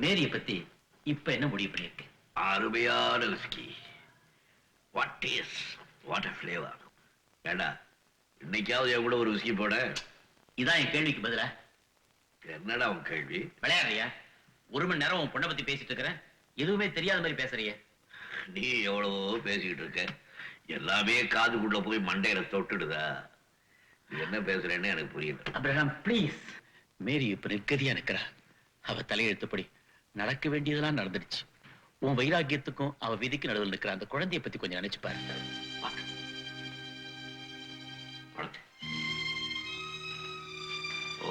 மேரிய பத்தி இப்ப என்ன முடிவு பண்ணிருக்கு? அருமையான whisky. What taste, what a flavor. ஏண்டா இன்னைக்காவது என் கூட ஒரு விஸ்கி போட. இதான் என் கேள்விக்கு பதிலா? என்னடா உன் கேள்வி? விளையாடுறியா? 1 மணி நேரம் உன் பொண்ணை பத்தி பேசிட்டு இருக்கிறேன், எதுவுமே தெரியாத மாதிரி பேசுறிய. நீ எவ்வளவோ பேசிக்கிட்டு இருக்க, எல்லாமே காதுக்குள்ள போய் மண்டையில தொட்டுடுதா? நீ என்ன பேசுறேன்னு எனக்கு புரியல. Abraham please. மேரி இப்ப நிற்கதியா நிக்கிறா. அவ தலையெழுத்துப்படி நடக்க வேண்டியதெல்லாம் நடந்துடுச்சு. உன் வைராக்கியத்துக்கும் அவ விதிக்கு நடுவில் இருக்கிற அந்த குழந்தைய பத்தி கொஞ்சம் நினைச்சு பாரு. ஓ,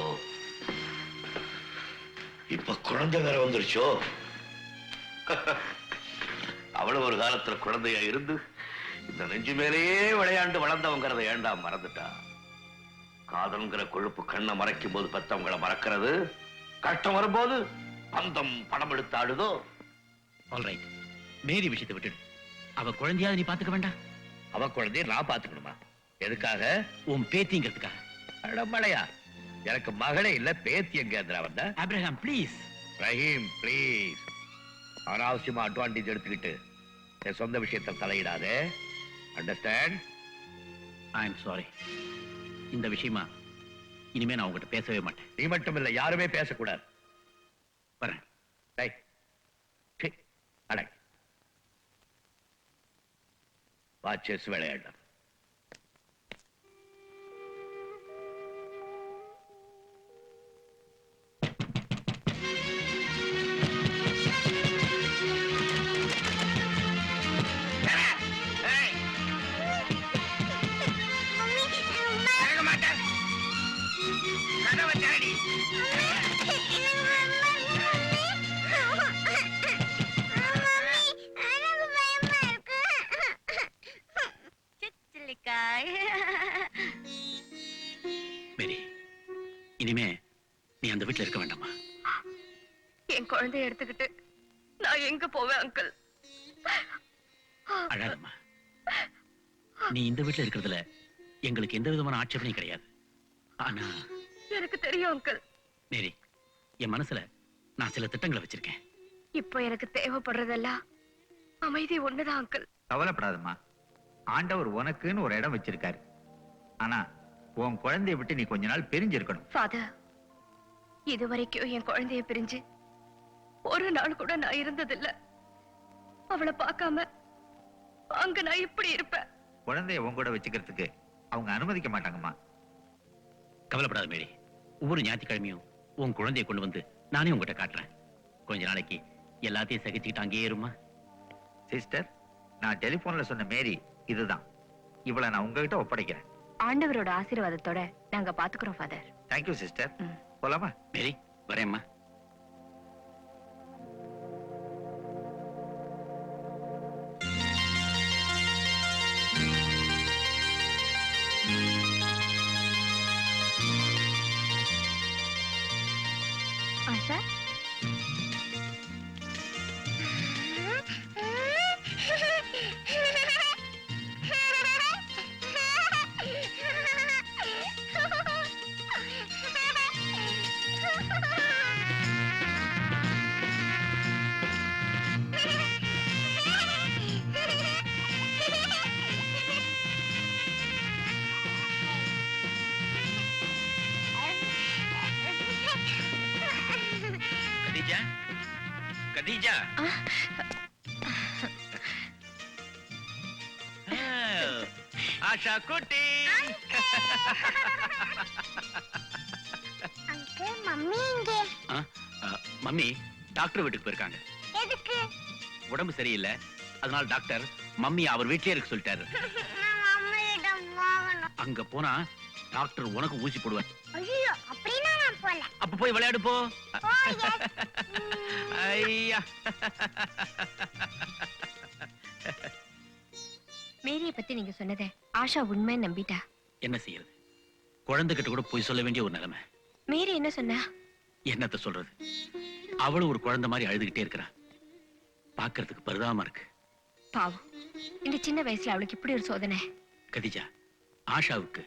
இப்ப குழந்தை வேற வந்துருச்சோ? அவ்வளவு ஒரு காலத்துல குழந்தையா இருந்து இந்த நெஞ்சு மேலேயே விளையாண்டு வளர்ந்தவங்கிறத ஏண்டா மறந்துட்டா? காதல்ங்கிற கொழுப்பு கண்ணை மறைக்கும் போது பெத்தவங்களை மறக்கிறது, கஷ்டம் வரும்போது பந்தம் படம் எடுத்து ஆடுதோ? ஆல்ரைட், மேரி விஷயத்தை விட்டுடு. அவ குழந்தையாவது நீ பாத்துக்க வேண்டாம்? அவ குழந்தைய நான் பாத்துக்கணுமா? எதுக்காக? உன் பேத்திங்கிறதுக்காக. அடமலையா, எனக்கு மகளே இல்ல, பேத்தி எங்க வந்த? Abraham please. ரஹீம் ப்ளீஸ். அனாவசியமா அட்வான்டேஜ் எடுத்துக்கிட்டு என் சொந்த விஷயத்தை தலையிடாதே. அண்டர்ஸ்டாண்ட்? I am sorry. இந்த விஷயமா இனிமே நான் உங்ககிட்ட பேசவே மாட்டேன். நீ மட்டும் இல்ல, யாருமே பேசக்கூடாது. வரேன். வாட்சஸ் விளையாட. மேரி, இனிமே நீ அந்த வீட்டுல இருக்க வேண்டாமா? என் குழந்தைய எடுத்துக்கிட்டு நான் எங்க போவேன் அங்கிள்? அழாதம்மா. நீ இந்த வீட்டுல இருக்கிறதுல எங்களுக்கு எந்த விதமான ஆட்சேபனையும் கிடையாது. ஆனா எனக்கு தெரியும் அங்கிள். மேரி, என் மனசுல நான் சில திட்டங்களை வச்சிருக்கேன். இப்போ எனக்கு தேவைப்படுறதெல்லாம் அமைதி ஒண்ணுதான் அங்கிள். கவலைப்படாதம்மா, ஆண்டவர் உனக்குன்னு ஒரு இடம் வச்சிருக்காரு. ஆனா உன் குழந்தைய விட்டு நீ கொஞ்ச நாள் பிரிஞ்சிருக்கணும். ஃபாதர், இதுவரைக்கும் என் குழந்தைய பிரிஞ்சு ஒரு நாள் கூட நான் இருந்ததில்ல. அவளை பார்க்காம அங்க நான் இப்படி இருப்பேன்? குழந்தைய உன் கூட வச்சுக்கிறதுக்கு அவங்க அனுமதிக்க மாட்டாங்கம்மா. கவலைப்படாத மேரி, ஒவ்வொரு ஞாயிற்றுக்கிழமையும் உன் குழந்தைய கொண்டு வந்து நானே உங்ககிட்ட காட்டுறேன். கொஞ்ச நாளைக்கு எல்லாத்தையும் சகிச்சுக்கிட்டு அங்கேயே இருமா. சிஸ்டர், நான் டெலிபோன்ல சொன்ன மேரி இதுதான். இவளை நான் உங்ககிட்ட ஒப்படைக்கிறேன். ஆண்டவரோட ஆசீர்வாதத்தோட நாங்க பாத்துக்கிறோம் ஃபாதர். Thank you sister. போலாமா? மேரி, வரேம்மா. ஆஷா, கதீஜா, கதீஜா. ஆஷா குட்டி. அங்கிள், மம்மி எங்கே? மம்மி டாக்டர் வீட்டுக்கு போயிருக்காங்க. எதுக்கு? உடம்பு சரியில்லை, அதனால டாக்டர் மம்மி அவர் வீட்டிலே இருக்க சொல்லிட்டாரு. நான் மம்மியிடம் போகணும். அங்க போனா டாக்டர் உனக்கு ஊசி போடுவார். ஐயோ, அப்படின்னா நான் போல. அப்ப போய் விளையாடு போ. ஓ, yes. ஐயா. மேரிய பத்தி நீங்க சொன்னதை ஆஷா உண்மை நம்பிட்டா. என்ன செய்யறது? குழந்தைகிட்ட கூட போய் சொல்ல வேண்டிய ஒரு நிலைமை. மேரி என்ன சொன்னா? என்னத்த சொல்றது? அவளும் ஒரு குழந்தை மாதிரி அழுதுகிட்டே இருக்கிறா. பாக்குறதுக்கு பரிதாபமா இருக்கு. பாவம், இந்த சின்ன வயசுல அவளுக்கு இப்படி ஒரு சோதனை. கதிஜா, ஆஷாவுக்கு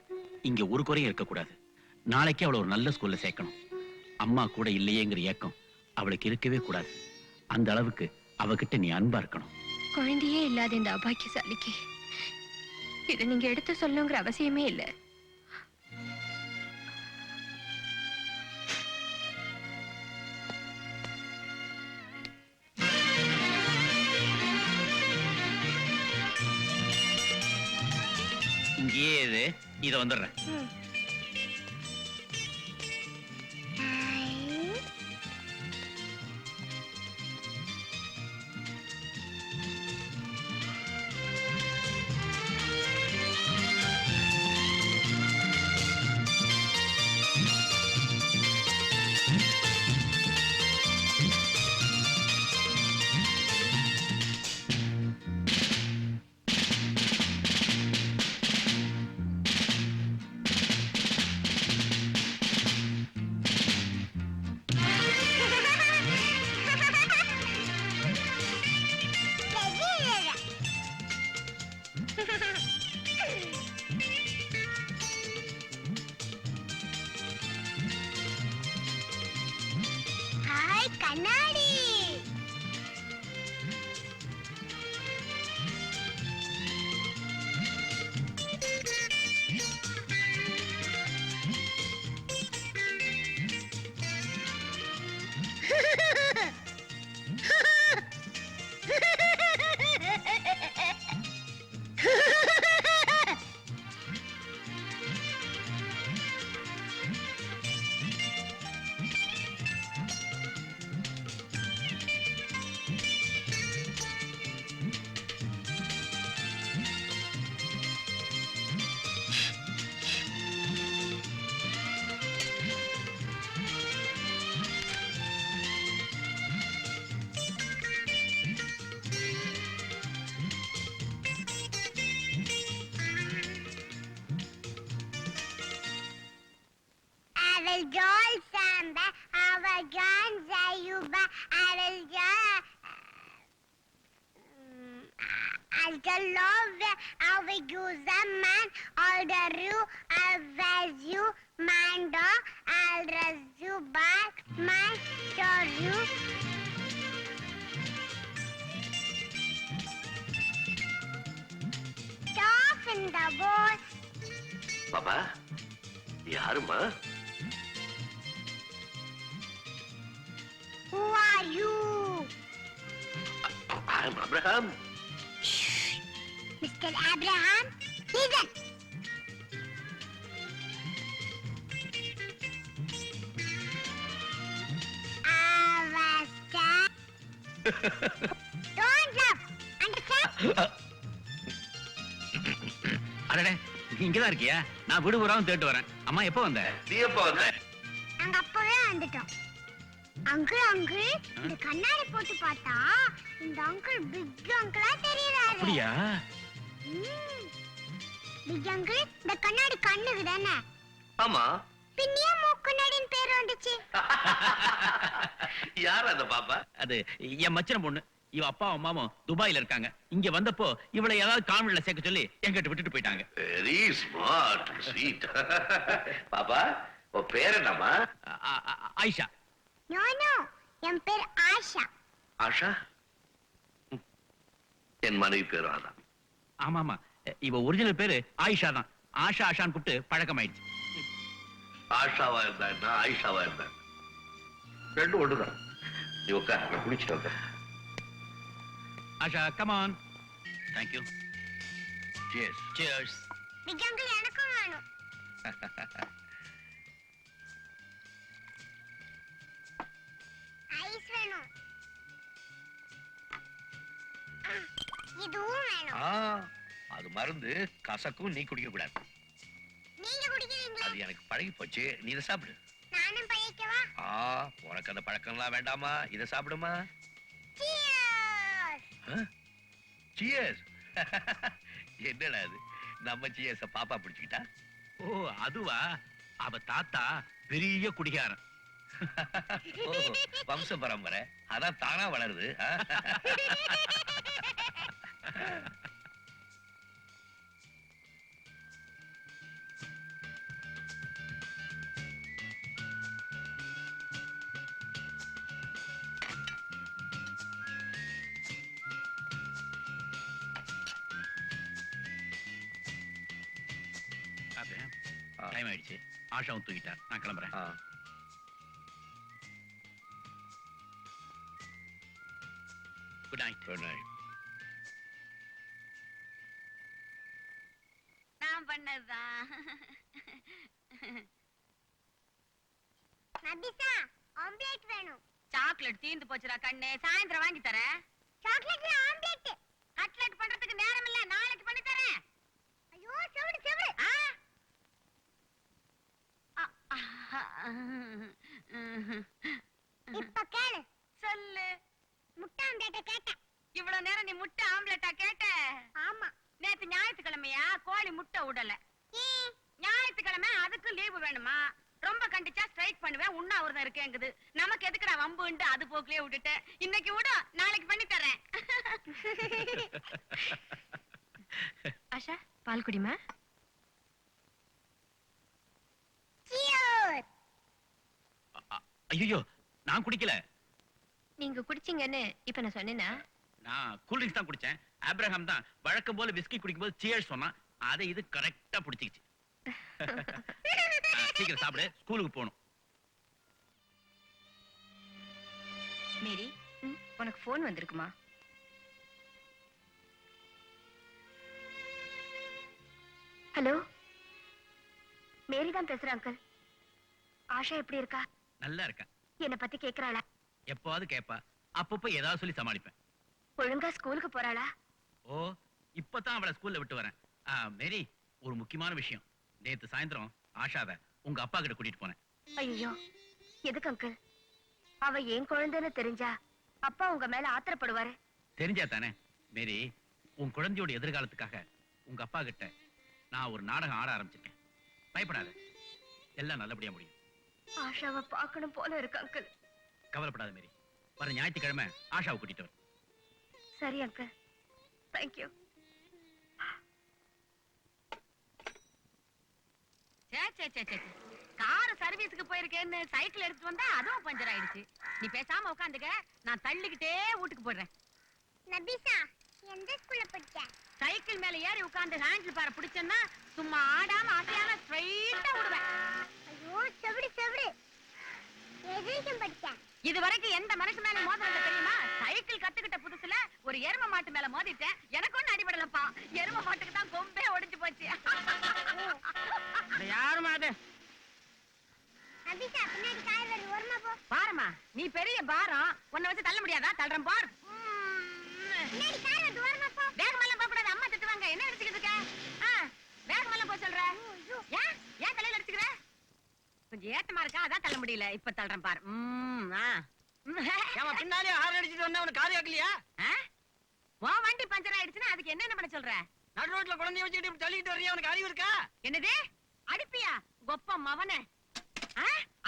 இங்க ஒரு குறையும் இருக்க கூடாது. நாளைக்கு அவளை ஒரு நல்ல ஸ்கூல்ல சேர்க்கணும். அம்மா கூட இல்லையேங்கிற ஏக்கம் அவளுக்கு இருக்கவே கூடாது. அந்த அளவுக்கு அவகிட்ட நீ அன்பா இருக்கணும். குழந்தையே இல்லாத இந்த அபாக்கியசாலிக்கு இதை நீங்க எடுத்து சொல்லணுங்கிற அவசியமே இல்ல. இங்கேயே இது இத வந்துடுறேன். ஹாய் கண்ணாடி. I will join Samba, I will join Zayuba, I'll love, I will use a man, I'll the you, I'll raise you, my dog, I'll raise you back, my dog you. Stop in the boat. பாப்பா யாருமா? Who are you? I'm Abraham. Mr. Abraham, listen. Avasta. Don't laugh. Understand? அடடே, நீ இங்கதான் இருக்கியா? நான் வீடு பூராவும் தேடிட்டு வரேன். அம்மா எப்போ வந்த? நீ எப்ப வந்த? நாங்க அப்பவே வந்துட்டோம். அங்கிள் அங்கிள், இந்த கண்ணாடி போட்டு பார்த்தா இந்த அங்கிள் பிக் அங்கிளா தெரியறாரு. அப்படியா? பிக் அங்கிள், இந்த கண்ணாடி கண்ணுக்கு தானே? ஆமா. பின்னியா மூக்குனடின்னு பேர் வந்துச்சு. யார் அந்த பாப்பா? அது என் மச்சன பொண்ணு. இவ அப்பா அம்மாவும் துபாயில இருக்காங்க. இங்க வந்தப்போ இவளை ஏதாவது கான்வென்ட்ல சேர்க்க சொல்லி என்கிட்ட விட்டுட்டு போயிட்டாங்க. Very smart, sweet. பாப்பா, உன் பேர் என்னம்மா? ஆயிஷா. நோ நோ, என் பேர் ஆஷா. ஆஷா? என் மனைவி பேர் ராதா. ஆமா ஆமா, இவ ஒரிஜினல் பேரு ஆயிஷா தான். ஆஷா ஆஷான்னு கூப்பிட்டு பழக்கமாயிடுச்சு. ஆஷாவா இருந்தா என்ன, ஆயிஷாவா இருந்தா என்ன? ரெண்டும் ஒண்ணுதான். நீ உட்கார், நான் குளிச்சுட்டு வந்தேன். Asha, come on. Thank you. Cheers. Cheers. Big uncle, எனக்கும் வேணும். ஐஸ் வேணும். இதுவும் வேணும். அது மருந்து, கசக்கும், நீ குடிக்க கூடாது. நீங்க குடிக்கிறீங்களா? அது எனக்கு பழகி போச்சு. நீ இதை சாப்பிடு. நானும் பழக்கவா? உனக்கு அந்த பழக்கம்லாம் வேண்டாமா? இதை சாப்பிடுமா? Cheers. சியர்ஸ். என்னடா அது, நம்ம சியர்ஸ பாப்பா பிடிச்சுக்கிட்டா? ஓ அதுவா? அவ தாத்தா பெரிய குடிகாரன். வம்ச பரம்பரை, அதான் தானா வளருது. டைம் ஆயிடுச்சு. ஆஷாவும் தூக்கிட்டா. நான் கிளம்புறேன். Good night. Good night. நான் பண்ணதுதான். நபிசா ஆம்லெட் வேணும். சாக்லேட் தீந்து போச்சுடா கண்ணே. சாயந்தரம் வாங்கி தரேன். சாக்லேட்ல ஆம்லெட். கட்லெட் பண்றதுக்கு நேரம் இல்ல, நாளைக்கு பண்ணி தரேன். ஐயோ செவுடு செவுடு. இப்ப கேளு. சொல்லு. முட்டை ஆம்லெட்ட கேட்டேன். இவ்வளவு நேரம் நீ முட்டை ஆம்லெட்டா கேட்ட? ஆமா. நேத்து ஞாயிற்றுக்கிழமையா கோழி முட்டை விடல. ஏன்? ஞாயிற்றுக்கிழமை அதுக்கு லீவு வேணுமா? ரொம்ப கண்டிச்சா ஸ்ட்ரைக் பண்ணுவேன். உண்ணாவிரதம் இருக்கேங்குது. நமக்கு எதுக்குடா வம்புண்டு அது போக்குலயே விட்டுட்டு இன்னைக்கு விடு, நாளைக்கு பண்ணி தரேன். ஆஷா, பால் குடிமா. Cheers. ஐயோ, நான் குடிக்கல. நீங்க குடிச்சீங்கன்னு இப்ப நான் சொன்னேனா? நான் கூல் ட்ரிங்க்ஸ் தான் குடிச்சேன். ஆப்ரஹாம் தான் வழக்கம் போல விஸ்கி குடிக்கும்போது சியர்ஸ் சொன்னான். அதை இது கரெக்டா பிடிச்சிக்கிச்சு. சீக்கிரம் சாப்பிடு, ஸ்கூலுக்கு போகணும். மேரி, உனக்கு போன் வந்திருக்குமா? ஹலோ, மேரி தான் பேசுறேன் அங்கிள். ஆஷா எப்படி இருக்கா? நல்லா இருக்கா. என்ன பத்தி கேக்குறாளா? எப்பவாவது கேப்பா. அப்பப்போ ஏதாவது சொல்லி சமாளிப்பேன். ஒழுங்கா ஸ்கூலுக்கு போறாளா? ஓ, இப்பதான் அவளை ஸ்கூல்ல விட்டு வரேன். மேரி, ஒரு முக்கியமான விஷயம். நேத்து சாயந்தரம் ஆஷாவை உங்க அப்பா கிட்ட கூட்டிட்டு போனேன். ஐயோ, எதுக்கு அங்கிள்? அவ என் குழந்தைன்னு தெரிஞ்சா அப்பா உங்க மேல ஆத்திரப்படுவாரு. தெரிஞ்சா தானே. மேரி, உன் குழந்தையோட எதிர்காலத்துக்காக உங்க அப்பா கிட்ட நான் ஒரு நாடகம் ஆட ஆரம்பிச்சிருக்கேன். பயப்படாத, எல்லாம் நல்லபடியா முடியும். ஆஷாவை பார்க்கணும் போல இருக்கு அங்கிள். கவலைப்படாத மேரி. வர ஞாயிற்றுக்கிழமை ஆஷாவை கூட்டிட்டு வர. சரி அங்கிள், தேங்க்யூ. கார் சர்வீஸ்க்கு போயிருக்கேன்னு சைக்கிள் எடுத்துட்டு வந்தா அதுவும் பஞ்சர் ஆயிடுச்சு. நீ பேசாம உட்காந்துக்க, நான் தள்ளிக்கிட்டே வீட்டுக்கு போடுறேன். நபிசா எந்த ஸ்கூல்ல படிச்ச? சைக்கிள் மேல ஏறி உட்கார்ந்து ஹேண்டில் பார பிடிச்சேன்னா சும்மா ஆடாம அசையாம ஸ்ட்ரைட்டா விடுவேன். ஐயோ செவுடு செவுடு. எதுக்கும் படிச்ச? இது வரைக்கும் எந்த மனுஷன் மேல மோதினது தெரியுமா? சைக்கிள் கத்துக்கிட்ட புதுசுல ஒரு எரும மாட்டு மேல மோதிட்டேன். எனக்கு ஒண்ணு அடிபடலப்பா. எரும மாட்டுக்கு தான் கொம்பே ஒடிஞ்சு போச்சு. யாருமா அது? நபிசா பின்னாடி கார் வருது, ஓரமா போ. பாருமா, நீ பெரிய பாரம், உன்னை வச்சு தள்ள முடியாதா? தள்ளுறேன் பார். பின்னாடி கார் வருது, ஓரமா போ. வேகமெல்லாம் போக கூடாது, அம்மா திட்டுவாங்க. என்ன அடிச்சுக்கிட்டு இருக்க? வேகமெல்லாம் போக சொல்ற. ஏன் ஏன் தலையில அடிச்சுக்கிற? கொஞ்சம் ஏத்தமா இருக்கா, அதான் தள்ள முடியல. இப்ப தள்ளுறேன் பார். பின்னாலே ஹார்ன் அடிச்சிட்டு வந்தா உனக்கு காது கேட்கலையா? உன் வண்டி பஞ்சர் ஆயிடுச்சுன்னா அதுக்கு என்ன பண்ண சொல்ற? நடு ரோட்ல குழந்தைய வச்சுக்கிட்டு இப்படி தள்ளிட்டு வர்றியா? உனக்கு அறிவு இருக்கா? என்னது அடிப்பியா? கொப்ப மவனே,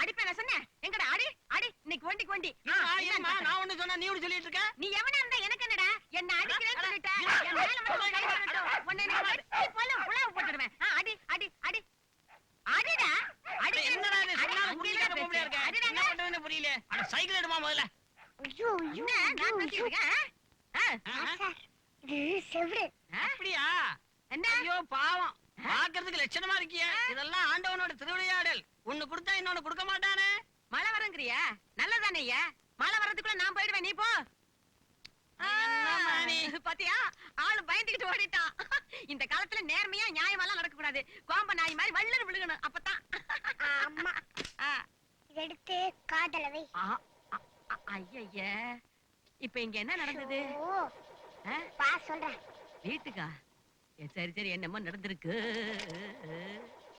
அடிப்பேன் சொன்னேன். எங்கடா அடி அடி. இன்னைக்கு வண்டிக்கு வண்டி. நான் ஒண்ணு சொன்னா நீ இப்படி சொல்லிட்டு இருக்க? நீ எவனா இருந்தா எனக்கு என்னடா? என்ன அடிக்கிறேன்னு சொல்லிட்ட. என் மேல மட்டும் கை போடட்டும். உன்னை நீ வெட்டி புலவு போட்டுடுவேன். அடி அடி அடி அடிடா. அடி. என்னடா இது? சொன்னாலும் புரியாத பொம்பளையா இருக்க. என்ன பண்றதுன்னு புரியல. அட சைக்கிள் எடுமா முதல்ல. ஐயோ ஐயோ என்ன நான் பேசிட்டு இருக்கேன்? சார் இது செவுடு. அப்படியா? என்ன? ஐயோ பாவம், பாக்குறதுக்கு லட்சணமா இருக்கிய. இதெல்லாம் ஆண்டவனோட திருவிளையாடல். ஒண்ணு கொடுத்தா இன்னொன்னு கொடுக்க மாட்டானே. மழை வரங்கிறியா? நல்லதானே ஐயா. மழை வர்றதுக்குள்ள நான் போயிடுவேன், நீ போ. பாத்தியா, ஆளு பயந்துகிட்டு ஓடிட்டான். இந்த காலத்துல நேர்மையா நியாயமெல்லாம் நடக்க கூடாது. கோம்ப நாய் மாதிரி வள்ளறு விழுகணும், அப்பதான். அம்மா இத எடுத்து காதல வை. ஐய, இப்ப இங்க என்ன நடந்தது? ஓ பா சொல்றேன். வீட்டுக்கா? சரி சரி, என்னமோ நடந்திருக்கு.